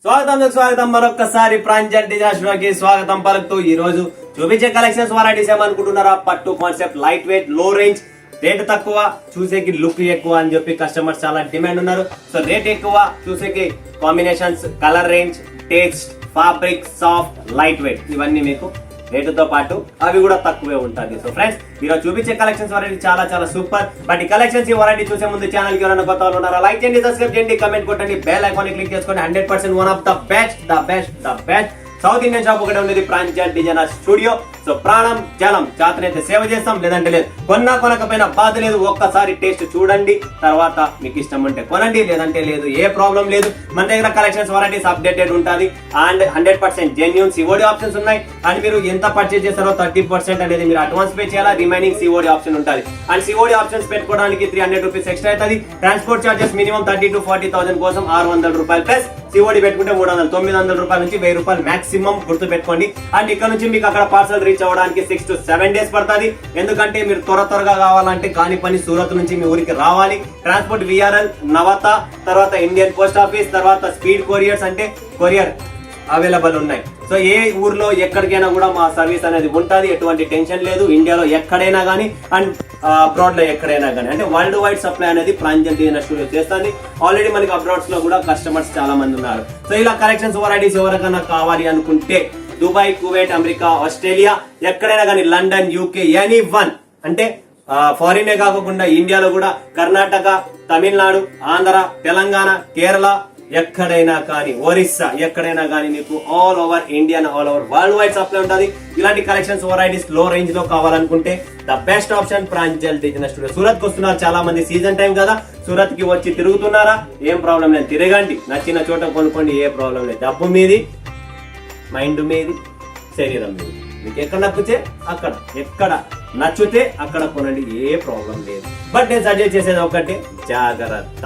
స్వాగతం మరొకసారి ప్రాంజల్ డిజాస్టర్ కి స్వాగతం పలుకుతూ ఈ రోజు చూపించే కలెక్షన్స్ వెరైటీస్ ఏమనుకుంటున్నారా? పట్టు concept, light weight, low range, rate తక్కువ, చూసేకి లుక్ ఎక్కువ అని చెప్పి కస్టమర్స్ చాలా డిమాండ్ ఉన్నారు. సో రేట్ ఎక్కువ, చూసేకి combinations, colour range, taste, fabric, soft, light weight, ఇవన్నీ మీకు రేటుతో పాటు అవి కూడా తక్కువే ఉంటుంది. సో ఫ్రెండ్స్, ఈరోజు చూపించే కలెక్షన్స్ వెరైటీ చాలా చాలా సూపర్. బట్ ఈ కలెక్షన్స్ ఈ వెరైటీ చూసే ముందు ఛానల్ కి ఎవరైనా కొత్త వాళ్ళు ఉన్నారా? లైక్ చేయండి, సబ్స్క్రైబ్ చేయండి, కమెంట్ కొట్టండి, బెల్ ఐకాన్ క్లిక్ చేసుకోండి. 100% one of the best south Indian shop ఒకటే ఉండేది ప్రాంజల్ డిజైనర్ స్టూడియో. సో ప్రాణం జలం జాతరైతే సేవ చేస్తాం, లేదంటే లేదు. కొనకపోయినా బాధ లేదు, ఒక్కసారి టేస్ట్ చూడండి, తర్వాత మీకు ఇష్టం ఉంటే కొనండి, లేదంటే లేదు, ఏ ప్రాబ్లం లేదు. మన దగ్గర కలెక్షన్స్ వెరైటీస్ అప్డేటెడ్ ఉంటుంది అండ్ 100% జెన్యూన్ సిఓడి ఆప్షన్స్ ఉన్నాయి. అండ్ మీరు ఎంత పర్చేజ్ చేస్తారో 30% అనేది మీరు అడ్వాన్స్ పే చేయాలా, రిమైనింగ్ సిఓడి ఆప్షన్ ఉంటుంది. అండ్ సిఓడి ఆప్షన్స్ పెట్టుకోవడానికి 300 రూపీస్ ఎక్స్ట్రా అవుతుంది. ట్రాన్స్పోర్ట్ చార్జెస్ మినిమం 30 to 40,000 కోసం 600 రూపాయలు ప్లస్ సిఓడి పెట్టుకుంటే 300, 900 రూపాయల నుంచి 1000 రూపాయలు మాక్సిమం గుర్తు పెట్టుకోండి. అండ్ ఇక్కడ నుంచి మీకు అక్కడ పార్సల్ రీచ్ అవ్వడానికి 6 to 7 days పడుతుంది. ఎందుకంటే మీరు త్వరగా కావాలంటే కాని పని సూరత్ నుంచి మీ ఊరికి రావాలి. ట్రాన్స్పోర్ట్ విఆర్ఎల్, నవత, తర్వాత ఇండియన్ పోస్ట్ ఆఫీస్, తర్వాత స్పీడ్ కొరియర్స్ అంటే కొరియర్ అవైలబుల్ ఉన్నాయి. సో ఏ ఊర్లో ఎక్కడికైనా కూడా మా సర్వీస్ అనేది ఉంటుంది, ఎటువంటి టెన్షన్ లేదు. ఇండియాలో ఎక్కడైనా కానీ అండ్ అబ్రాడ్ లో ఎక్కడైనా కానీ, అంటే వరల్డ్ వైడ్ సప్లై అనేది ప్రాంజల్ డిజైనర్ స్టూడియో చేస్తుంది. ఆల్రెడీ మనకి అబ్రాడ్స్ లో కూడా కస్టమర్స్ చాలా మంది ఉన్నారు. సో ఇలా కలెక్షన్స్ వెరైటీస్ ఎవరికైనా కావాలి అనుకుంటే దుబాయ్, కువైట్, అమెరికా, ఆస్ట్రేలియా, ఎక్కడైనా కానీ, లండన్, యూకే, ఎనీ వన్, అంటే ఫారినే కాకుండా ఇండియాలో కూడా కర్ణాటక, తమిళనాడు, ఆంధ్ర, తెలంగాణ, కేరళ, ఎక్కడైనా కానీ, ఒరిస్సా, ఎక్కడైనా కానీ మీకు all over India, all over world wide supply ఉంటుంది. ఇలాంటి కలెక్షన్స్ వెరైటీస్ లో రేంజ్ లో కావాలనుకుంటే the best option Pranjal designer studio. Surat కు వస్తున్నారు చాలా మంది, సీజన్ టైం కదా, సూరత్ కి వచ్చి తిరుగుతున్నారా? ఏం ప్రాబ్లం లేదు, తిరగండి, నచ్చిన చోట కొనుక్కోండి, ఏ ప్రాబ్లం లేదు. డబ్బు మీది, మైండ్ మీది, శరీరం మీది. మీకు ఎక్కడ నచ్చితే అక్కడ, ఎక్కడ నచ్చితే అక్కడ కొనండి, ఏ ప్రాబ్లం లేదు. బట్ నేను సజెస్ట్ చేసేది ఒకటి, జాగ్రత్త.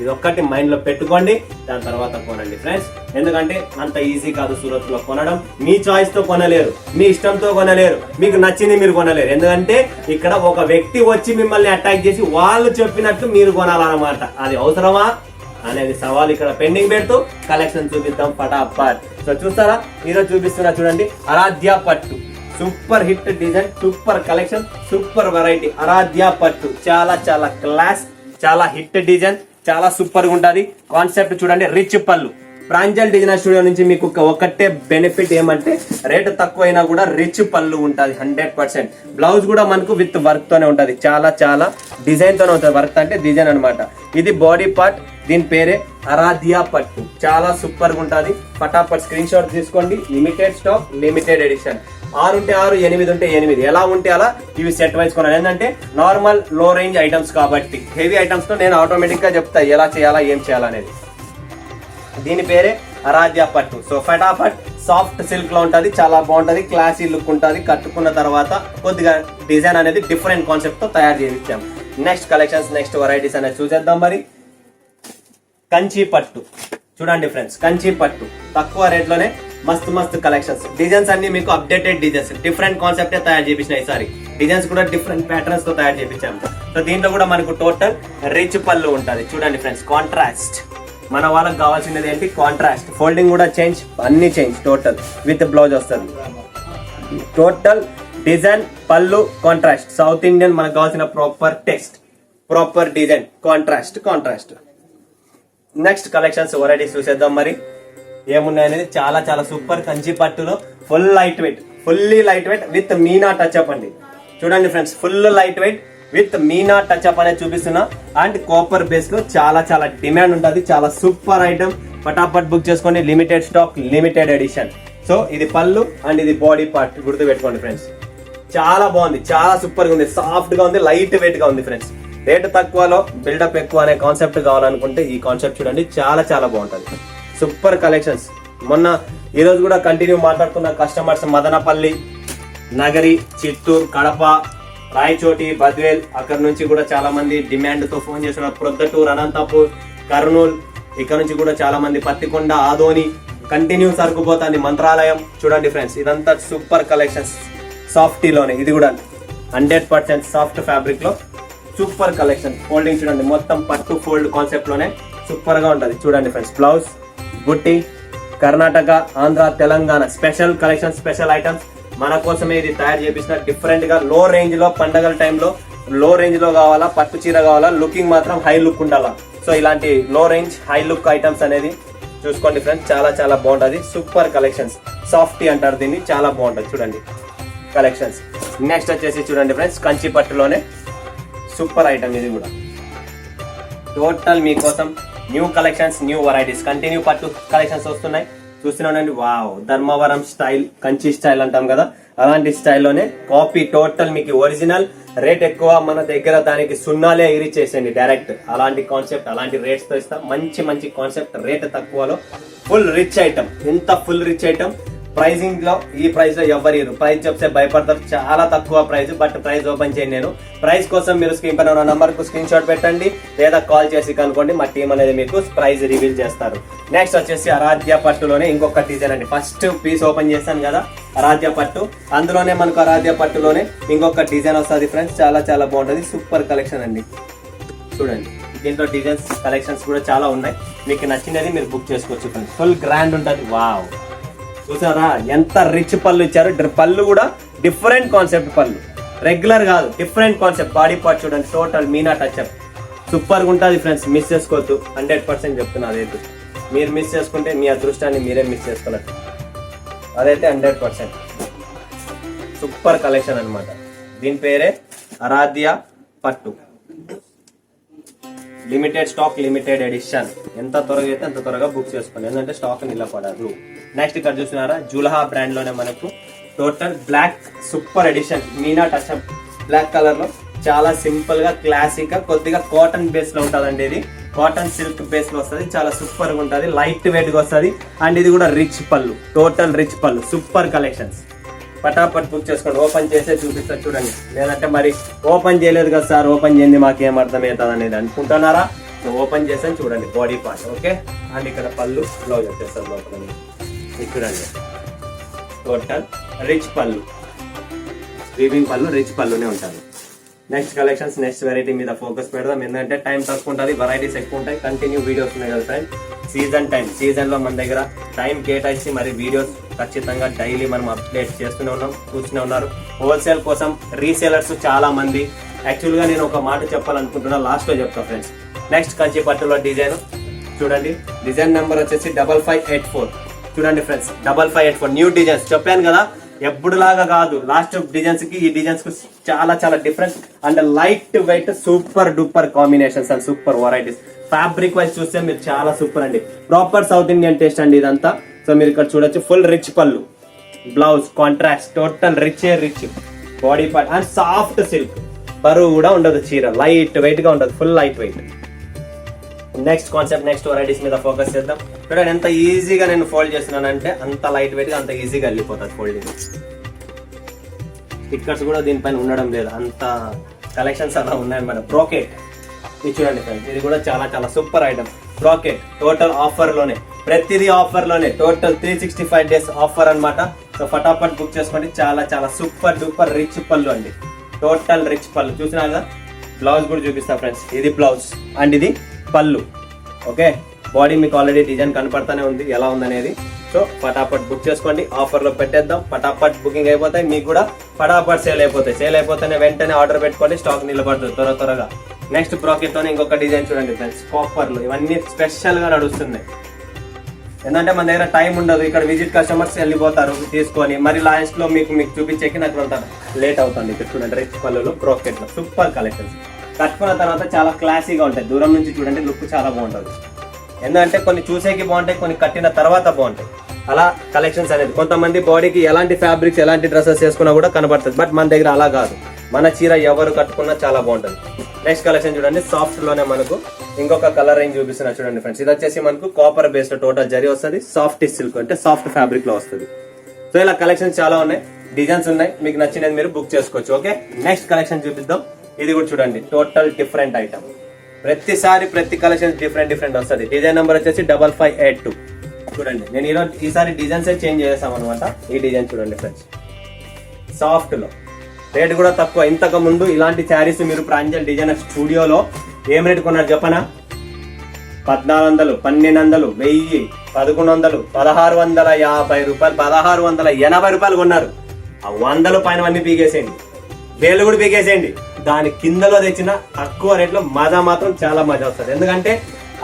ఇది ఒక్కటి మైండ్ లో పెట్టుకోండి, దాని తర్వాత కొనండి ఫ్రెండ్స్. ఎందుకంటే అంత ఈజీ కాదు సూరత్ లో కొనడం. మీ చాయిస్ తో కొనలేరు, మీ ఇష్టంతో కొనలేరు, మీకు నచ్చింది మీరు కొనలేరు. ఎందుకంటే ఇక్కడ ఒక వ్యక్తి వచ్చి మిమ్మల్ని అటాక్ చేసి వాళ్ళు చెప్పినట్టు మీరు కొనాలన్నమాట. అది అవసరమా అనేది సవాల్ ఇక్కడ పెండింగ్ పెడుతూ కలెక్షన్ చూపిద్దాం ఫటాఫట్. సో చూస్తారా, ఈరోజు చూపిస్తున్నా చూడండి, ఆరాధ్య పట్టు super hit design, super collection, super variety. Aaradhya పట్టు చాలా చాలా క్లాస్, చాలా హిట్ డిజైన్, చాలా సూపర్ గా ఉంటది. కాన్సెప్ట్ చూడండి, రిచ్ పళ్ళు. ప్రాంజల్ డిజైనర్ స్టూడియో నుంచి మీకు ఒకటే బెనిఫిట్ ఏమంటే రేటు తక్కువైనా కూడా రిచ్ పళ్ళు ఉంటుంది 100%. బ్లౌజ్ కూడా మనకు విత్ వర్క్ తోనే ఉంటది, చాలా చాలా డిజైన్ తోనే ఉంటుంది. వర్క్ అంటే డిజైన్ అనమాట. ఇది బాడీ పార్ట్, దీని పేరే ఆరాధ్య పట్టు, చాలా సూపర్ గా ఉంటది. ఫటాఫట్ స్క్రీన్ షాట్ తీసుకోండి. Limited stock, limited edition. 6 ఉంటే 6, 8 ఉంటే 8, ఎలా ఉంటే అలా ఇవి సెట్ వైజ్ కొనాలి. ఏంటంటే నార్మల్ లో రేంజ్ ఐటమ్స్ కాబట్టి, హెవీ ఐటమ్స్ తో నేను ఆటోమేటిక్ గా చెప్తా ఎలా చేయాలా, ఏం చేయాలనేది. దీని పేరే ఆరాధ్య పట్టు. సో ఫటాఫట్ సాఫ్ట్ సిల్క్ లో ఉంటది, చాలా బాగుంటది, క్లాసీ లుక్ ఉంటది. కట్టుకున్న తర్వాత కొద్దిగా డిజైన్ అనేది డిఫరెంట్ కాన్సెప్ట్ తో తయారు చేయించాం. నెక్స్ట్ కలెక్షన్స్, నెక్స్ట్ వెరైటీస్ అనేది చూసేద్దాం. మరి కంచి పట్టు చూడండి ఫ్రెండ్స్, కంచి పట్టు తక్కువ రేట్ లోనే మస్తు కలెక్షన్స్. డిజైన్స్ అన్ని మీకు అప్డేటెడ్ డిజైన్స్, డిఫరెంట్ కాన్సెప్ట్ తయారు చేయించిన. ఈసారి డిజైన్స్ కూడా డిఫరెంట్ ప్యాటర్న్స్ తో తయారు చేయించాము. సో దీంట్లో కూడా మనకు టోటల్ రిచ్ పళ్ళు ఉంటది. చూడండి ఫ్రెండ్స్, కాంట్రాస్ట్. మన వాళ్ళకి కావాల్సినది ఏంటి? కాంట్రాస్ట్. ఫోల్డింగ్ కూడా చేంజ్, అన్ని చేంజ్, టోటల్ విత్ బ్లౌజ్ వస్తుంది. టోటల్ డిజైన్, పళ్ళు, కాంట్రాస్ట్. సౌత్ ఇండియన్ మనకు కావాల్సిన proper text, proper design, contrast. Next collections varieties చూసేద్దాం. మరి ఏమున్నాయి అనేది చాలా చాలా సూపర్. కంచి పట్టులో fully light weight with Meena touch up అండి. చూడండి friends, full light weight with Meena touch up అనేది చూపిస్తున్నా. అండ్ కాపర్ బేస్ లో చాలా చాలా డిమాండ్ ఉంటుంది, చాలా సూపర్ ఐటమ్. ఫటాఫట్ బుక్ చేసుకోండి, limited stock, limited edition. So ఇది పళ్ళు అండ్ ఇది బాడీ పార్ట్, గుర్తు పెట్టుకోండి ఫ్రెండ్స్. చాలా బాగుంది, చాలా సూపర్ గా ఉంది, సాఫ్ట్ గా ఉంది, లైట్ వెయిట్ గా ఉంది ఫ్రెండ్స్. రేటు తక్కువలో బిల్డప్ ఎక్కువ అనే కాన్సెప్ట్ కావాలనుకుంటే ఈ కాన్సెప్ట్ చూడండి, చాలా చాలా బాగుంటది. Super collections. మొన్న ఈ రోజు కూడా కంటిన్యూ మాట్లాడుతున్న కస్టమర్స్ మదనపల్లి, నగరి, చిత్తూరు, కడప, రాయచోటి, బద్వేల్, అక్కడ నుంచి కూడా చాలా మంది డిమాండ్ తో ఫోన్ చేస్తున్నారు. ప్రొద్దటూరు, అనంతపూర్, కర్నూలు, ఇక్కడ నుంచి కూడా చాలా మంది, పత్తికొండ, ఆదోని, కంటిన్యూ సరుకుపోతుంది. మంత్రాలయం చూడండి ఫ్రెండ్స్, ఇదంతా సూపర్ కలెక్షన్స్. సాఫ్టీలోనే ఇది కూడా 100% సాఫ్ట్ ఫ్యాబ్రిక్ లో సూపర్ కలెక్షన్. ఫోల్డింగ్ చూడండి, మొత్తం పట్టు ఫోల్డ్ కాన్సెప్ట్ లోనే సూపర్ గా ఉంటది. చూడండి ఫ్రెండ్స్, బ్లౌజ్, బుట్టి, Karnataka, Andhra, Telangana special collection, special items మన కోసమే ఇది తయారు చేపించిన. డిఫరెంట్ గా లో రేంజ్ లో, పండగల టైంలో లో రేంజ్ లో కావాలా, పట్టు చీర కావాలా, లుకింగ్ మాత్రం హై లుక్ ఉండాలా. సో ఇలాంటి లో రేంజ్ హై లుక్ ఐటమ్స్ అనేది చూసుకోండి ఫ్రెండ్స్, చాలా చాలా బాగుంటది. సూపర్ కలెక్షన్స్, సాఫ్టీ అంటారు దీన్ని, చాలా బాగుంటది చూడండి కలెక్షన్స్. నెక్స్ట్ వచ్చేసి చూడండి ఫ్రెండ్స్, కంచి పట్టులోనే సూపర్ ఐటమ్ ఇది కూడా. టోటల్ మీకోసం new collections, new varieties, continue పట్టు కలెక్షన్స్ వస్తున్నాయి. చూస్తున్నానండి, wow, Dharmavaram style, Kanchi style అంటాం కదా, అలాంటి స్టైల్లోనే కాపీ. టోటల్ మీకు ఒరిజినల్, రేట్ ఎక్కువ, మన దగ్గర దానికి సున్నాలే ఎగిరి చేసేయండి డైరెక్ట్. అలాంటి కాన్సెప్ట్, అలాంటి రేట్స్ తో ఇస్తాం. మంచి మంచి కాన్సెప్ట్, రేట్ తక్కువలో ఫుల్ రిచ్ ఐటమ్. ఎంత ఫుల్ రిచ్ ఐటమ్, ప్రైజింగ్ లో ఈ ప్రైస్ లో ఎవరు ప్రైస్ చెప్తే భయపడతారు. చాలా తక్కువ ప్రైస్, బట్ ప్రైస్ ఓపెన్ చేయండి. నేను ప్రైస్ కోసం మీరు స్క్రీన్ పైన ఉన్న నంబర్ కు స్క్రీన్ షాట్ పెట్టండి, లేదా కాల్ చేసి కనుకోండి. మా టీం అనేది మీకు ప్రైస్ రివీల్ చేస్తారు. నెక్స్ట్ వచ్చేసి ఆరాధ్య పట్టులోనే ఇంకొక డిజైన్ అండి. ఫస్ట్ పీస్ ఓపెన్ చేశాను కదా ఆరాధ్య పట్టు, అందులోనే మనకు ఆరాధ్య పట్టులోనే ఇంకొక డిజైన్ వస్తుంది ఫ్రెండ్స్. చాలా చాలా బాగుంటది, సూపర్ కలెక్షన్ అండి. చూడండి, దీంట్లో డిజైన్స్ కలెక్షన్స్ కూడా చాలా ఉన్నాయి. మీకు నచ్చినది మీరు బుక్ చేసుకోవచ్చు ఫ్రెండ్స్. ఫుల్ గ్రాండ్ ఉంటుంది. వావ్, చూసారా ఎంత రిచ్ పళ్ళు ఇచ్చారు. పళ్ళు కూడా డిఫరెంట్ కాన్సెప్ట్ పళ్ళు, రెగ్యులర్ కాదు, డిఫరెంట్ కాన్సెప్ట్. బాడీ పార్ట్ చూడండి, total Meena touch up, super గా ఉంటుంది ఫ్రెండ్స్. మిస్ చేసుకోవద్దు, 100% చెప్తున్నా. అదైతే మీరు మిస్ చేసుకుంటే మీ అదృష్టాన్ని మీరే మిస్ చేసుకున్నట్టు. అదైతే 100% సూపర్ కలెక్షన్ అనమాట. దీని పేరే ఆరాధ్య పట్టు. Limited stock, limited edition. ఎంత త్వరగా అయితే అంత త్వరగా బుక్ చేసుకోండి, ఎందుకంటే స్టాక్ నిలబడదు. నెక్స్ట్ ఇక్కడ చూస్తున్నారా, జులహా బ్రాండ్ లోనే మనకు total black super edition, Meena touch up black colour లో. చాలా సింపుల్ గా, క్లాసిక్ గా, కొద్దిగా కాటన్ బేస్ లో ఉంటదండి. ఇది కాటన్ సిల్క్ బేస్ లో వస్తుంది, చాలా సూపర్ గా ఉంటది, లైట్ వెయిట్ గా వస్తుంది. అండ్ ఇది కూడా రిచ్ పళ్ళు, టోటల్ రిచ్ పళ్ళు, సూపర్ కలెక్షన్స్. పటాపట్ బుక్ చేసుకోండి. ఓపెన్ చేసే చూపిస్తా చూడండి, లేదంటే మరి ఓపెన్ చేయలేదు కదా సార్, ఓపెన్ చేయండి మాకేం అర్థమవుతుంది అనేది అనుకుంటున్నారా? సో ఓపెన్ చేసాను చూడండి, బాడీ పార్ట్. ఓకే, అండ్ ఇక్కడ పళ్ళు, బ్లౌజ్ వచ్చేస్తారు లోపల. చూడండి, టోటల్ రిచ్ పళ్ళు, వీవింగ్ పళ్ళు, రిచ్ పళ్ళునే ఉంటుంది. నెక్స్ట్ కలెక్షన్స్, నెక్స్ట్ వెరైటీ మీద ఫోకస్ పెడదాం, ఎందుకంటే టైం తక్కువ ఉంటుంది, వెరైటీస్ ఎక్కువ ఉంటాయి. కంటిన్యూ వీడియోస్ ఉన్నాయి కదా ఫ్రెండ్. సీజన్ టైం, సీజన్ లో మన దగ్గర టైం కేటాయించి మరి వీడియోస్ ఖచ్చితంగా డైలీ మనం అప్డేట్ చేస్తూనే ఉన్నాం, చూస్తూనే ఉన్నారు. హోల్సేల్ కోసం రీసేలర్స్ చాలా మంది. యాక్చువల్ గా నేను ఒక మాట చెప్పాలనుకుంటున్నా, లాస్ట్ లో చెప్తా ఫ్రెండ్స్. నెక్స్ట్ కంచి పట్టులో డిజైన్ చూడండి, డిజైన్ నెంబర్ వచ్చేసి 5584. చూడండి ఫ్రెండ్స్, 5584 న్యూ డిజైన్స్. చెప్పాను కదా, ఎప్పుడు లాగా కాదు. లాస్ట్ డిజైన్స్ కి ఈ డిజైన్స్ కు చాలా చాలా difference. And light weight, super duper combinations and super varieties. Fabric wise చూస్తే మీరు చాలా సూపర్ అండి, ప్రాపర్ సౌత్ ఇండియన్ టేస్ట్ అండి ఇదంతా. సో మీరు ఇక్కడ చూడొచ్చు, ఫుల్ రిచ్ పళ్ళు, blouse contrast, total rich body part and soft silk. బరువు కూడా ఉండదు చీర, లైట్ వెయిట్ గా ఉండదు, full light weight. Next concept, next varieties మీద ఫోకస్ చేద్దాం. చూడండి ఎంత ఈజీగా నేను ఫోల్డ్ చేస్తున్నానంటే, అంత లైట్ వెయిట్ గా, అంత ఈజీగా వెళ్ళిపోతుంది ఫోల్డింగ్. స్టిక్కర్స్ కూడా దీనిపైన ఉండడం లేదు, అంత కలెక్షన్స్ అలా ఉన్నాయన్నమాట. బ్రోకెట్ ఇది చూడండి ఫ్రెండ్స్, ఇది కూడా చాలా చాలా super item. Brocade total offer లోనే, ప్రతిదీ ఆఫర్ లోనే, టోటల్ 365 days ఆఫర్ అన్నమాట. సో ఫటాఫట్ బుక్ చేసుకోండి. చాలా చాలా సూపర్ డూపర్ రిచ్ పళ్ళు అండి, టోటల్ రిచ్ పళ్ళు. చూసినా కదా, బ్లౌజ్ కూడా చూపిస్తా ఫ్రెండ్స్. ఇది బ్లౌజ్ అండ్ ఇది పళ్ళు. ఓకే, బాడీ మీకు ఆల్రెడీ డిజైన్ కనపడతానే ఉంది ఎలా ఉందనేది. సో ఫటాఫట్ బుక్ చేసుకోండి, ఆఫర్ లో పెట్టేద్దాం. ఫటాఫట్ బుకింగ్ అయిపోతాయి, మీకు కూడా ఫటాఫట్ సేల్ అయిపోతాయి. సేల్ అయిపోతేనే వెంటనే ఆర్డర్ పెట్టుకోండి, స్టాక్ నిలబడుతుంది త్వరగా. నెక్స్ట్ బ్రాకెట్ తోనే ఇంకొక డిజైన్ చూడండి ఫ్రెండ్స్, కాపర్లు. ఇవన్నీ స్పెషల్ గా నడుస్తున్నాయి, ఎందుకంటే మన దగ్గర టైం ఉండదు. ఇక్కడ విజిట్ కస్టమర్స్ వెళ్ళిపోతారు తీసుకొని, మరి లాస్ట్ లో మీకు చూపించేకి నాకు లేట్ అవుతుంది. ఇక్కడ చూడండి, రిచ్ పళ్ళులో బ్రాకెట్ లో సూపర్ కలెక్షన్స్. కట్టుకున్న తర్వాత చాలా క్లాసీగా ఉంటాయి. దూరం నుంచి చూడండి, లుక్ చాలా బాగుంటుంది. ఎందుకంటే కొన్ని చూసేకి బాగుంటాయి, కొన్ని కట్టిన తర్వాత బాగుంటాయి. అలా కలెక్షన్స్ అనేది, కొంతమంది బాడీకి ఎలాంటి ఫ్యాబ్రిక్స్, ఎలాంటి డ్రెస్సెస్ వేసుకున్నా కూడా కనబడుతుంది. బట్ మన దగ్గర అలా కాదు, మన చీర ఎవరు కట్టుకున్నా చాలా బాగుంటుంది. నెక్స్ట్ కలెక్షన్ చూడండి, సాఫ్ట్ లోనే మనకు ఇంకొక కలర్ రేంజ్ చూపిస్తున్నా చూడండి ఫ్రెండ్స్. ఇది వచ్చేసి మనకు కాపర్ బేస్డ్ టోటల్ జరీ వస్తుంది, సాఫ్ట్ సిల్క్ అంటే సాఫ్ట్ ఫ్యాబ్రిక్ లో వస్తుంది. సో ఇలా కలెక్షన్స్ చాలా ఉన్నాయి, డిజైన్స్ ఉన్నాయి, మీకు నచ్చినది మీరు బుక్ చేసుకోవచ్చు. ఓకే, నెక్స్ట్ కలెక్షన్ చూపిద్దాం. ఇది కూడా చూడండి, టోటల్ డిఫరెంట్ ఐటమ్. ప్రతిసారి ప్రతి కలెక్షన్ డిఫరెంట్ వస్తుంది. డిజైన్ నెంబర్ వచ్చేసి 5582. చూడండి, నేను ఈసారి డిజైన్స్ చేంజ్ చేసాం అనమాట. ఈ డిజైన్ చూడండి ఫ్రెండ్స్, సాఫ్ట్ లో, రేట్ కూడా తక్కువ. ఇంతకు ముందు ఇలాంటి శారీస్ మీరు ప్రాంజల్ డిజైనర్ స్టూడియోలో ఏం రేట్ కొన్నారు చెప్పనా? 1400, 1200, 1000, 1100, 1650 రూపాయలు, 1680 రూపాయలు కొన్నారు. ఆ 100 పైన అన్ని పీకేసేయండి, వేలు కూడా పీకేసేయండి. దాని కిందలో తెచ్చిన తక్కువ రేట్లో మజా మాత్రం చాలా మజా వస్తుంది. ఎందుకంటే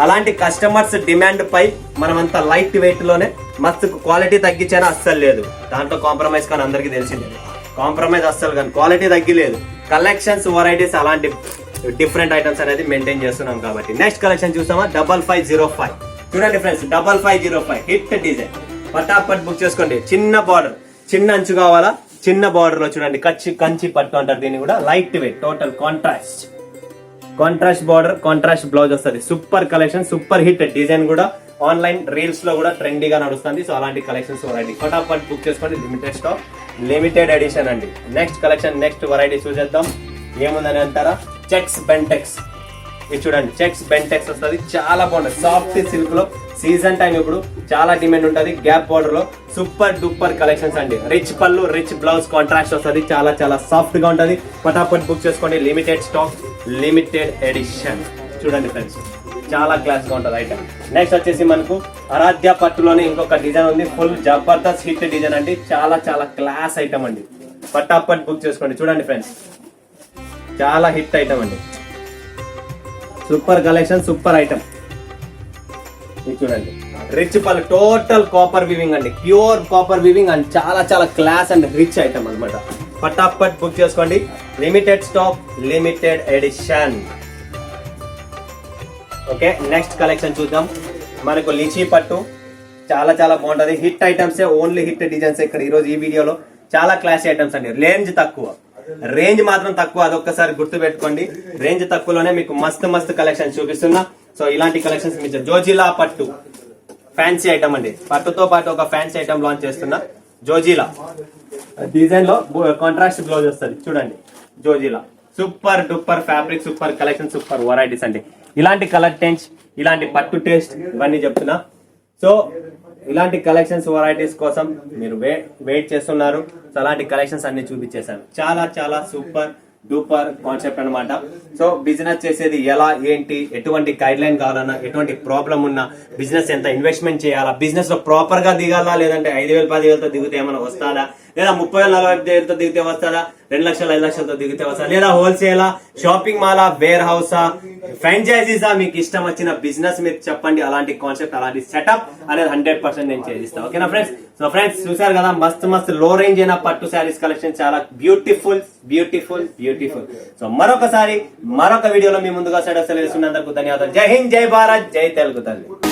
అలాంటి కస్టమర్స్ డిమాండ్ పై మనమంతా లైట్ వెయిట్ లోనే మస్తు క్వాలిటీ తగ్గించానా అస్సలు లేదు. దాంట్లో కాంప్రమైజ్ కానీ అందరికీ తెలిసిందే, కాంప్రమైజ్ అస్సలు కానీ క్వాలిటీ తగ్గిలేదు. కలెక్షన్స్ వెరైటీస్ అలాంటి డిఫరెంట్ ఐటమ్స్ అనేది మెయింటైన్ చేస్తున్నాం కాబట్టి. నెక్స్ట్ కలెక్షన్ చూసామా 5505. చూడండి ఫ్రెండ్స్ 5505 హిట్ డిజైన్. పటాపట్ బుక్ చేసుకోండి. చిన్న బార్డర్, చిన్న అంచు కావాలా, చిన్న బార్డర్ లో చూడండి కంచి పట్టు అంటారు దీన్ని కూడా. Light weight, total contrast border, contrast blouse వస్తుంది. Super collection, super hit design కూడా ఆన్లైన్ రీల్స్ లో కూడా ట్రెండీగా నడుస్తుంది. సో అలాంటి కలెక్షన్స్ వెరైటీ ఫటాఫట్ బుక్ చేసుకోండి. లిమిటెడ్ స్టాక్, లిమిటెడ్ ఎడిషన్ అండి. నెక్స్ట్ కలెక్షన్, నెక్స్ట్ వెరైటీ చూసేద్దాం. ఏముందని అంటారా, చెక్స్ బెంటెక్స్. ఇది చూడండి చెక్స్ బెంటెక్స్ వస్తుంది, చాలా బాగుంటుంది. సాఫ్ట్ సిల్క్ లో సీజన్ టైం ఇప్పుడు చాలా డిమాండ్ ఉంటుంది. గ్యాప్ బార్డర్ లో సూపర్ డూపర్ కలెక్షన్స్ అండి. రిచ్ పళ్ళు, రిచ్ బ్లౌజ్, కాంట్రాస్ట్ వస్తుంది. చాలా చాలా సాఫ్ట్ గా ఉంటుంది. ఫటాఫట్ బుక్ చేసుకోండి. Limited stock, limited edition. చూడండి ఫ్రెండ్స్ చాలా క్లాస్ గా ఉంటుంది ఐటమ్. నెక్స్ట్ వచ్చేసి మనకు ఆరాధ్య పట్టులోనే ఇంకొక డిజైన్ ఉంది. ఫుల్ జబర్దస్త్ హిట్ డిజైన్ అండి. చాలా చాలా క్లాస్ ఐటమ్ అండి. ఫటాఫట్ బుక్ చేసుకోండి. చూడండి ఫ్రెండ్స్ చాలా హిట్ ఐటమ్ అండి. Super collection, super item. ఇది చూడండి రిచ్ పళ్ళు, టోటల్ కాపర్ వీవింగ్ అండి. ప్యూర్ కాపర్ వీవింగ్ అండ్ చాలా చాలా క్లాస్ అండ్ రిచ్ ఐటమ్ అనమాట. ఫటాఫట్ బుక్ చేసుకోండి. Limited stock, limited edition. Okay next collection చూద్దాం. మనకు లిచీ పట్టు చాలా చాలా బాగుంటది. Hit items, only hit designs ఇక్కడ ఈరోజు ఈ వీడియోలో. చాలా క్లాసీ ఐటమ్స్ అండి. రేంజ్ తక్కువ, రేంజ్ మాత్రం తక్కువ, అదొక్కసారి గుర్తు పెట్టుకోండి. రేంజ్ తక్కువలోనే మీకు మస్తు మస్తు కలెక్షన్ చూపిస్తున్నా. సో ఇలాంటి కలెక్షన్స్ మీకు జోజిలా పట్టు ఫ్యాన్సీ ఐటమ్ అండి. పట్టుతో పాటు ఒక ఫ్యాన్సీ ఐటమ్ లాంచ్ చేస్తున్నా. జోజిలా డిజైన్ లో కాంట్రాస్ట్ బ్లౌజ్ వస్తుంది. చూడండి Zojila super duper fabric, super collection, super varieties అండి. ఇలాంటి కలర్ టెన్స్, ఇలాంటి పట్టు టేస్ట్ ఇవన్నీ చెప్తున్నా. సో ఇలాంటి కలెక్షన్స్ వెరైటీస్ కోసం మీరు వెయిట్ చేస్తున్నారు. సో అలాంటి కలెక్షన్స్ అన్ని చూపించేశాను. చాలా చాలా సూపర్ డూపర్ కాన్సెప్ట్ అనమాట. సో బిజినెస్ చేసేది ఎలా, ఏంటి, ఎటువంటి గైడ్ లైన్ కావాలన్నా, ఎటువంటి ప్రాబ్లం ఉన్నా, బిజినెస్ ఎంత ఇన్వెస్ట్మెంట్ చేయాలా, బిజినెస్ లో ప్రాపర్ గా దిగాలా, లేదంటే 5,000 10,000తో దిగితే ఏమైనా వస్తుందా, లేదా 30,000 40,000తో దిగితే వస్తుందా, 2 లక్షలు 5 లక్షలతో దిగితే వస్తుందా, లేదా హోల్సేలా, షాపింగ్ మాలా, వేర్ హౌసా, ఫ్రాంచైజీసా, మీకు ఇష్టం వచ్చిన బిజినెస్ మీరు చెప్పండి. అలాంటి కాన్సెప్ట్, అలాంటి సెటప్ అనేది 100% నేను చేయిస్తాను. ఓకేనా ఫ్రెండ్స్? సో ఫ్రెండ్స్ చూసారు కదా మస్తు మస్తు లో రేంజ్ అయిన పట్టు శారీస్ కలెక్షన్, చాలా బ్యూటిఫుల్ బ్యూటిఫుల్ బ్యూటిఫుల్. సో మరొక వీడియోలో మీ ముందుగా సెలవుస్తున్నందుకు ధన్యవాదాలు. జై హింద్, జై భారత్, జై తెలుగు తల్లి.